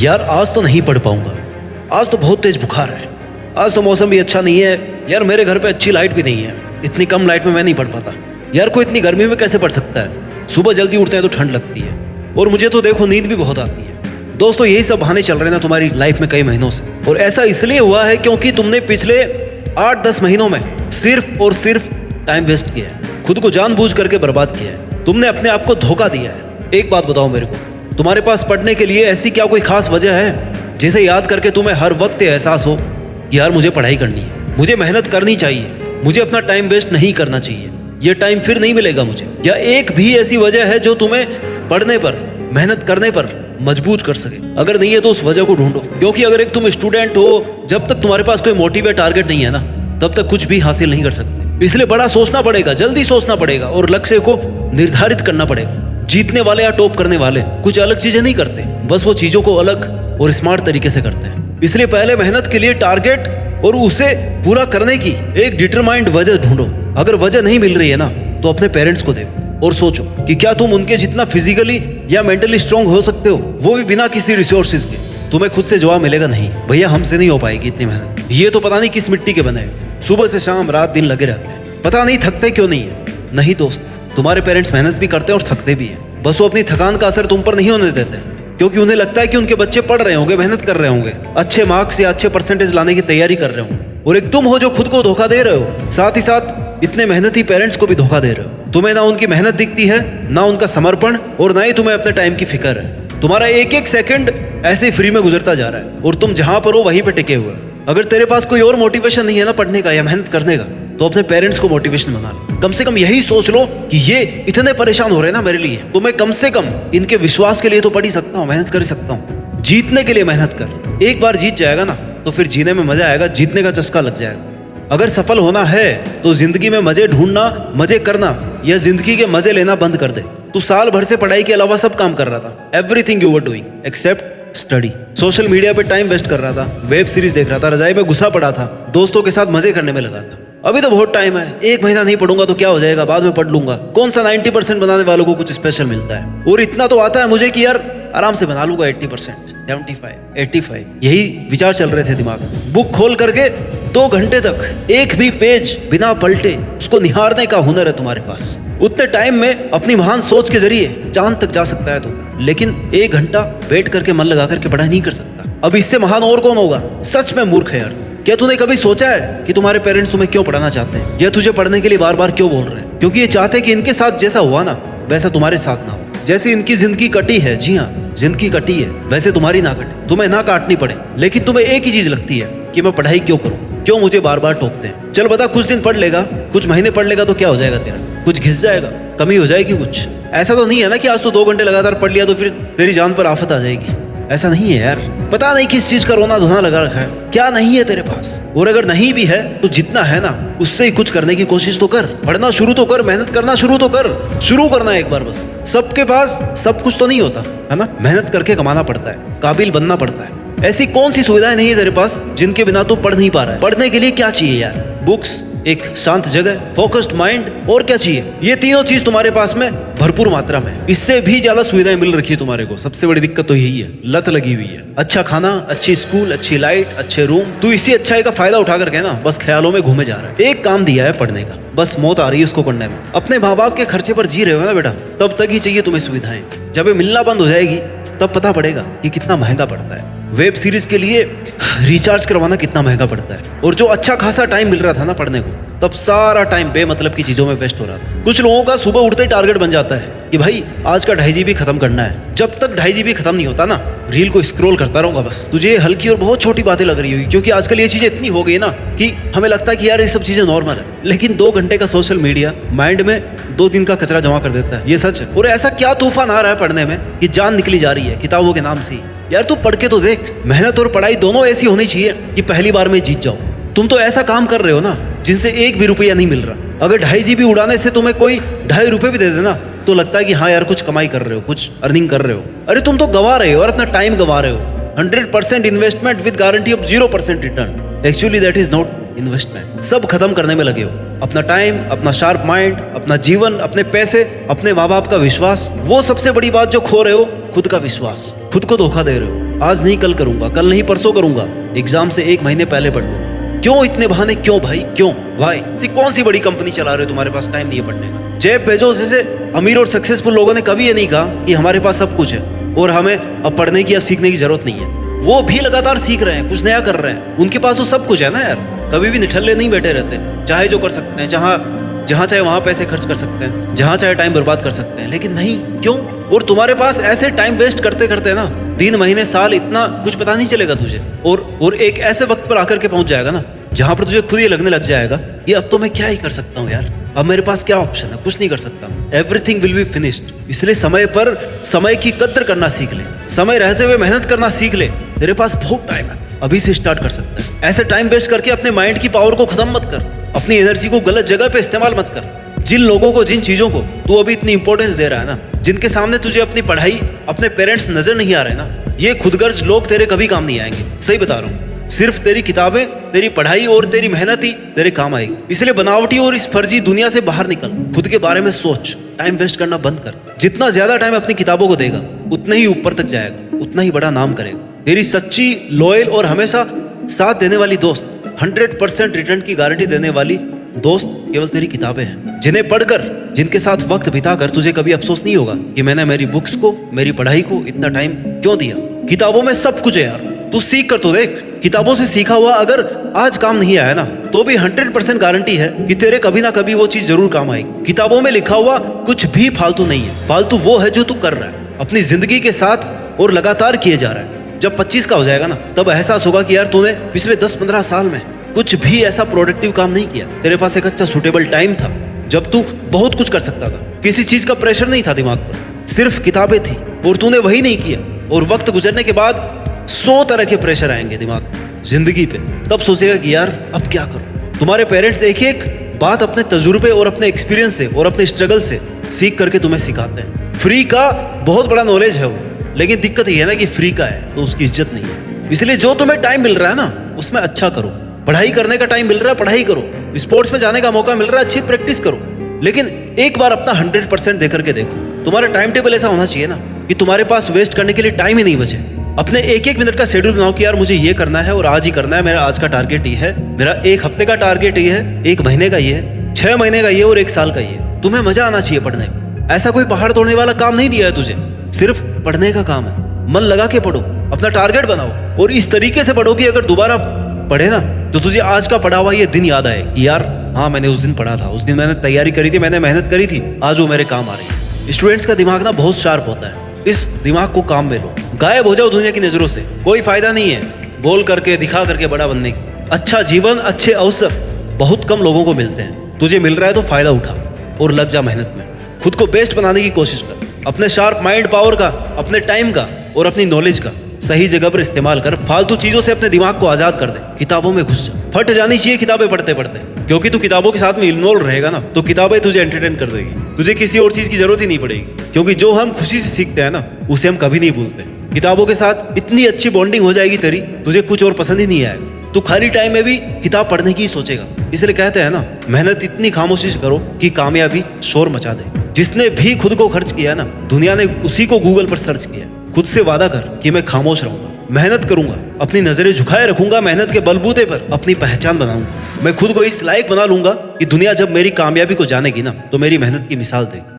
यार आज तो नहीं पढ़ पाऊंगा, आज तो बहुत तेज बुखार है, आज तो मौसम भी अच्छा नहीं है, यार मेरे घर पे अच्छी लाइट भी नहीं है, इतनी कम लाइट में मैं नहीं पढ़ पाता। यार कोई इतनी गर्मी में कैसे पढ़ सकता है, सुबह जल्दी उठते हैं तो ठंड लगती है, और मुझे तो देखो नींद भी बहुत आती है। दोस्तों यही सब बहाने चल रहे हैं ना तुम्हारी लाइफ में कई महीनों से, और ऐसा इसलिए हुआ है क्योंकि तुमने पिछले 8-10 महीनों में सिर्फ और सिर्फ टाइम वेस्ट किया है, खुद को जानबूझ करके बर्बाद किया है, तुमने अपने आप को धोखा दिया है। एक बात बताओ मेरे को, तुम्हारे पास पढ़ने के लिए ऐसी क्या कोई खास वजह है जिसे याद करके तुम्हें हर वक्त ये एहसास हो कि यार मुझे पढ़ाई करनी है, मुझे मेहनत करनी चाहिए, मुझे अपना टाइम वेस्ट नहीं करना चाहिए, ये टाइम फिर नहीं मिलेगा मुझे? या एक भी ऐसी वजह है जो तुम्हें पढ़ने पर, मेहनत करने पर मजबूर कर सके? अगर नहीं है तो उस वजह को ढूंढो, क्योंकि अगर एक तुम स्टूडेंट हो, जब तक तुम्हारे पास कोई मोटिव या टारगेट नहीं है ना, तब तक कुछ भी हासिल नहीं कर सकते। इसलिए बड़ा सोचना पड़ेगा, जल्दी सोचना पड़ेगा और लक्ष्य को निर्धारित करना पड़ेगा। जीतने वाले या टॉप करने वाले कुछ अलग चीजें नहीं करते, बस वो चीजों को अलग और स्मार्ट तरीके से करते हैं। इसलिए पहले मेहनत के लिए टारगेट और उसे पूरा करने की एक डिटरमाइंड वजह ढूंढो। अगर वजह नहीं मिल रही है ना, तो अपने पेरेंट्स को देखो और सोचो कि क्या तुम उनके जितना फिजिकली या मेंटली स्ट्रांग हो सकते हो, वो भी बिना किसी रिसोर्सेज के। तुम्हें खुद से जवाब मिलेगा नहीं, भैया हमसे नहीं हो पाएगी इतनी मेहनत, ये तो पता नहीं किस मिट्टी के बने हैं, सुबह से शाम रात दिन लगे रहते हैं, पता नहीं थकते क्यों नहीं है। नहीं दोस्त, तुम्हारे पेरेंट्स मेहनत भी करते हैं और थकते भी हैं, बस वो अपनी थकान का असर तुम पर नहीं होने देते, क्योंकि उन्हें लगता है कि उनके बच्चे पढ़ रहे होंगे, मेहनत कर रहे होंगे, अच्छे मार्क्स या अच्छे परसेंटेज लाने की तैयारी कर रहे होंगे, और एक तुम हो जो खुद को धोखा दे रहे हो, साथ ही साथ इतने मेहनती पेरेंट्स को भी धोखा दे रहे हो। तुम्हें ना उनकी मेहनत दिखती है, ना उनका समर्पण, और ना ही तुम्हें अपने टाइम की फिक्र है। तुम्हारा एक एक सेकंड ऐसे ही फ्री में गुजरता जा रहा है और तुम जहां पर हो वहीं पे टिके हुए हो। अगर तेरे पास कोई और मोटिवेशन नहीं है ना पढ़ने का या मेहनत करने का, तो अपने पेरेंट्स को मोटिवेशन बना लो। कम से कम यही सोच लो कि ये इतने परेशान हो रहे हैं ना मेरे लिए, तो मैं कम से कम इनके विश्वास के लिए तो पढ़ ही सकता हूँ, मेहनत कर सकता हूँ। जीतने के लिए मेहनत कर, एक बार जीत जाएगा ना तो फिर जीने में मजा आएगा, जीतने का चस्का लग जाएगा। अगर सफल होना है तो जिंदगी में मजे ढूंढना, मजे करना या जिंदगी के मजे लेना बंद कर दे। तू साल भर से पढ़ाई के अलावा सब काम कर रहा था, everything you were doing except study. Social media पे टाइम वेस्ट कर रहा था, वेब सीरीज देख रहा था, रजाई में घुसा पड़ा था, दोस्तों के साथ मजे करने में लगा था। अभी तो बहुत टाइम है, एक महीना नहीं पढ़ूंगा तो क्या हो जाएगा, बाद में पढ़ लूंगा। कौन सा 90% बनाने वालों को कुछ स्पेशल मिलता है, और इतना तो आता है मुझे कि यार आराम से बना लूंगा 80%, 75, 85, यही विचार चल रहे थे दिमाग में। बुक खोल करके 2 घंटे तक एक भी पेज बिना पलटे उसको निहारने का हुनर है तुम्हारे पास। उतने टाइम में अपनी महान सोच के जरिए चांद तक जा सकता है तू, लेकिन 1 घंटा बैठ करके मन लगा करके पढ़ाई नहीं कर सकता। अब इससे महान और कौन होगा? सच में मूर्ख है यार तू। क्या तूने कभी सोचा है कि तुम्हारे पेरेंट्स तुम्हें क्यों पढ़ाना चाहते हैं, या तुझे पढ़ने के लिए बार बार क्यों बोल रहे हैं? क्योंकि ये चाहते हैं कि इनके साथ जैसा हुआ ना वैसा तुम्हारे साथ ना हो। जैसी इनकी जिंदगी कटी है, जी हाँ जिंदगी कटी है, वैसे तुम्हारी ना कटे, तुम्हें ना काटनी पड़े। लेकिन तुम्हें एक ही चीज लगती है कि मैं पढ़ाई क्यों करूं, क्यों मुझे बार बार टोकते हैं। चल बता, कुछ दिन पढ़ लेगा, कुछ महीने पढ़ लेगा तो क्या हो जाएगा तेरा? कुछ घिस जाएगा, कमी हो जाएगी कुछ? ऐसा तो नहीं है ना कि आज तो 2 घंटे लगातार पढ़ लिया तो फिर तेरी जान पर आफत आ जाएगी। ऐसा नहीं है यार, पता नहीं किस चीज का रोना धोना लगा रखा है, क्या नहीं है तेरे पास। और अगर नहीं भी है तो जितना है ना उससे ही कुछ करने की कोशिश तो कर, पढ़ना शुरू तो कर, मेहनत करना शुरू तो कर। शुरू करना है एक बार बस। सबके पास सब कुछ तो नहीं होता है ना, मेहनत करके कमाना पड़ता है, काबिल बनना पड़ता है। ऐसी कौन सी सुविधाएं नहीं है तेरे पास जिनके बिना तू पढ़ नहीं पा रहा है? पढ़ने के लिए क्या चाहिए यार? बुक्स, एक शांत जगह, फोकस्ड माइंड, और क्या चाहिए? ये तीनों चीज तुम्हारे पास में भरपूर मात्रा में, इससे भी ज्यादा सुविधाएं मिल रखी है तुम्हारे को। सबसे बड़ी दिक्कत तो यही है, लत लगी हुई है। अच्छा खाना, अच्छी स्कूल, अच्छी लाइट, अच्छे रूम, तू इसी अच्छाई का फायदा उठा करके ना बस ख्यालों में घूमे जा रहा है। एक काम दिया है पढ़ने का, बस मौत आ रही है उसको करने में। अपने माँ बाप के खर्चे पर जी रहे हो ना बेटा, तब तक ही चाहिए तुम्हें सुविधाएं। जब ये मिलना बंद हो जाएगी तब पता पड़ेगा कि कितना महंगा पड़ता है। वेब सीरीज के लिए रिचार्ज करवाना कितना महंगा पड़ता है, और जो अच्छा खासा टाइम मिल रहा था ना पढ़ने को, तब सारा टाइम बेमतलब की चीजों में वेस्ट हो रहा था। कुछ लोगों का सुबह उठते ही टारगेट बन जाता है कि भाई आज का 2.5 GB खत्म करना है। जब तक 2.5 GB खत्म नहीं होता ना, रील को स्क्रॉल करता रहूंगा बस। तुझे हल्की और बहुत छोटी बातें लग रही होगी, क्योंकि आजकल ये चीजें इतनी हो गई ना कि हमें लगता है कि यार ये सब चीजें नॉर्मल है। लेकिन 2 घंटे का सोशल मीडिया माइंड में 2 दिन का कचरा जमा कर देता है, ये सच है। और ऐसा क्या तूफान आ रहा है पढ़ने में कि जान निकली जा रही है किताबों के नाम से ही। यार तू पढ़ के तो देख, मेहनत और पढ़ाई दोनों ऐसी होनी चाहिए कि पहली बार में जीत जाओ। तुम तो ऐसा काम कर रहे हो ना जिनसे 1 भी रुपया नहीं मिल रहा। अगर 2.5 GB उड़ाने से तुम्हें कोई 2.5 रुपए भी दे देना तो लगता है कि हाँ यार कुछ कमाई कर रहे हो, कुछ अर्निंग कर रहे हो। अरे तुम तो गवा रहे हो और अपना टाइम गवा रहे हो। 100% investment with guarantee of 0% return. Actually that is not investment. सब खत्म करने में लगे हो, अपना टाइम, अपना शार्प माइंड, अपना जीवन, अपने पैसे, अपने माँ बाप का विश्वास। वो सबसे बड़ी बात जो खो रहे हो, खुद का विश्वास। खुद को धोखा दे रहे हो। आज नहीं कल करूंगा, कल नहीं परसों करूंगा, एग्जाम से 1 महीने पहले पढ़ लूंगा। क्यों इतने बहाने, क्यों भाई, क्यों भाई? कौन सी बड़ी कंपनी चला रहे हो, तुम्हारे पास टाइम नहीं है पढ़ने का? जेफ बेजोस जैसे अमीर और सक्सेसफुल लोगों ने कभी ये नहीं कहा कि हमारे पास सब कुछ है और हमें अब पढ़ने की या सीखने की जरूरत नहीं है। वो भी लगातार सीख रहे हैं, कुछ नया कर रहे हैं। उनके पास तो सब कुछ है ना यार, कभी भी निठल्ले नहीं बैठे रहते, चाहे जो कर सकते हैं, जहाँ चाहे वहां पैसे खर्च कर सकते हैं, जहाँ चाहे टाइम बर्बाद कर सकते हैं। लेकिन नहीं, क्यों? और तुम्हारे पास ऐसे टाइम वेस्ट करते करते ना 3 महीने साल, इतना कुछ पता नहीं चलेगा तुझे। और एक ऐसे वक्त पर आकर के पहुंच जाएगा ना जहां पर तुझे खुद ये लगने लग जाएगा ये अब तो मैं क्या ही कर सकता हूँ यार, अब मेरे पास क्या ऑप्शन है, कुछ नहीं कर सकता, एवरीथिंग विल बी फिनिश्ड। इसलिए समय पर समय की कद्र करना सीख ले, समय रहते हुए मेहनत करना सीख ले। तेरे पास बहुत टाइम है, अभी से स्टार्ट कर सकता है। ऐसे टाइम वेस्ट करके अपने माइंड की पावर को खत्म मत कर, अपनी एनर्जी को गलत जगह पे इस्तेमाल मत कर। जिन लोगों को, जिन चीजों को तू अभी इतनी इंपॉर्टेंस दे रहा है ना, जिनके सामने तुझे अपनी पढ़ाई, अपने पेरेंट्स नजर नहीं आ रहे ना, ये खुदगर्ज लोग तेरे कभी काम नहीं आएंगे। सही बता रहा हूँ, सिर्फ तेरी किताबें, तेरी पढ़ाई और तेरी मेहनत ही तेरे काम आएगी। इसलिए बनावटी और इस फर्जी दुनिया से बाहर निकल, खुद के बारे में सोच, टाइम वेस्ट करना बंद कर। जितना ज्यादा टाइम अपनी किताबों को देगा उतना ही ऊपर तक जाएगा, उतना ही बड़ा नाम करेगा। तेरी सच्ची, लॉयल और हमेशा साथ देने वाली दोस्त, 100% रिटर्न की गारंटी देने वाली दोस्त केवल तेरी किताबें हैं, जिन्हें पढ़कर, जिनके साथ वक्त बिताकर तुझे कभी अफसोस नहीं होगा कि मैंने मेरी बुक्स को, मेरी पढ़ाई को इतना टाइम क्यों दिया। किताबों में सब कुछ है यार, तू सीख कर तो देख। किताबों से सीखा हुआ अगर आज काम नहीं आया ना, तो भी 100% गारंटी है कि तेरे कभी ना कभी वो चीज जरूर काम आएगी। किताबों में लिखा हुआ कुछ भी फालतू नहीं है, फालतू वो है जो तू कर रहा है अपनी जिंदगी के साथ और लगातार किए जा रहा है। जब 25 का हो जाएगा ना, तब एहसास होगा कि यार तूने पिछले 10-15 साल में कुछ भी ऐसा प्रोडक्टिव काम नहीं किया। तेरे पास एक अच्छा सुटेबल टाइम था जब तू बहुत कुछ कर सकता था, किसी चीज का प्रेशर नहीं था दिमाग पर, सिर्फ किताबें थी और तूने वही नहीं किया। और वक्त गुजरने के बाद 100 तरह के प्रेशर आएंगे दिमाग, जिंदगी पे, तब सोचेगा कि यार अब क्या करूं। तुम्हारे पेरेंट्स एक एक बात अपने तजुर्बे और अपने एक्सपीरियंस से और अपने स्ट्रगल से सीख करके तुम्हें सिखाते हैं। फ्री का बहुत बड़ा नॉलेज है वो, लेकिन दिक्कत ये है ना कि फ्री का है तो उसकी इज्जत नहीं है। इसलिए जो तुम्हें टाइम मिल रहा है ना, उसमें अच्छा करो। पढ़ाई करने का टाइम मिल रहा है, पढ़ाई करो। स्पोर्ट्स में जाने का मौका मिल रहा है, अच्छी प्रैक्टिस करो। लेकिन एक बार अपना 100% दे करके देखो। तुम्हारा टाइम टेबल ऐसा होना चाहिए ना कि तुम्हारे पास वेस्ट करने के लिए टाइम ही नहीं बचे। अपने एक मिनट का शेड्यूल बनाओ कि यार मुझे ये करना है और आज ही करना है। मेरा आज का टारगेट ये है, मेरा 1 हफ्ते का टारगेट ये है, 1 महीने का ये है, 6 महीने का ये और 1 साल का ये। तुम्हें मजा आना चाहिए पढ़ने में। ऐसा कोई पहाड़ तोड़ने वाला काम नहीं दिया है तुझे, सिर्फ पढ़ने का काम है। मन लगा के पढ़ो, अपना टारगेट बनाओ और इस तरीके से पढ़ो कि अगर दोबारा पढ़े ना तो तुझे आज का पढ़ा हुआ ये दिन याद आए कि यार हाँ मैंने उस दिन पढ़ा था, उस दिन मैंने तैयारी करी थी, मैंने मेहनत करी थी, आज वो मेरे काम आ रही है। स्टूडेंट्स का दिमाग ना बहुत शार्प होता है, इस दिमाग को काम में लो। गायब हो जाओ दुनिया की नजरों से, कोई फायदा नहीं है बोल करके, दिखा करके बड़ा बनने की। अच्छा जीवन, अच्छे अवसर बहुत कम लोगों को मिलते हैं। तुझे मिल रहा है तो फायदा उठा और लग जा मेहनत में। खुद को बेस्ट बनाने की कोशिश कर, अपने शार्प माइंड पावर का, अपने टाइम का और अपनी नॉलेज का सही जगह पर इस्तेमाल कर। फालतू चीजों से अपने दिमाग को आजाद कर दे, किताबों में घुस जा। फट जानी चाहिए किताबें पढ़ते पढ़ते, क्योंकि तू किताबों के साथ में इन्वॉल्व रहेगा ना तो किताबें तुझे एंटरटेन कर देगी। तुझे किसी और चीज की जरूरत ही नहीं पड़ेगी, क्योंकि जो हम खुशी से सीखते हैं ना उसे हम कभी नहीं भूलते। किताबों के साथ इतनी अच्छी बॉन्डिंग हो जाएगी तेरी, तुझे कुछ और पसंद ही नहीं आएगा। तू खाली टाइम में भी किताब पढ़ने की ही सोचेगा। इसलिए कहते हैं ना, मेहनत इतनी खामोशी से करो कि कामयाबी शोर मचा दे। जिसने भी खुद को खर्च किया ना, दुनिया ने उसी को गूगल पर सर्च किया। खुद से वादा कर कि मैं खामोश रहूंगा, मेहनत करूंगा, अपनी नजरें झुकाए रखूंगा, मेहनत के बलबूते पर अपनी पहचान बनाऊंगा। मैं खुद को इस लायक बना लूंगा कि दुनिया जब मेरी कामयाबी को जानेगी ना तो मेरी मेहनत की मिसाल देगी।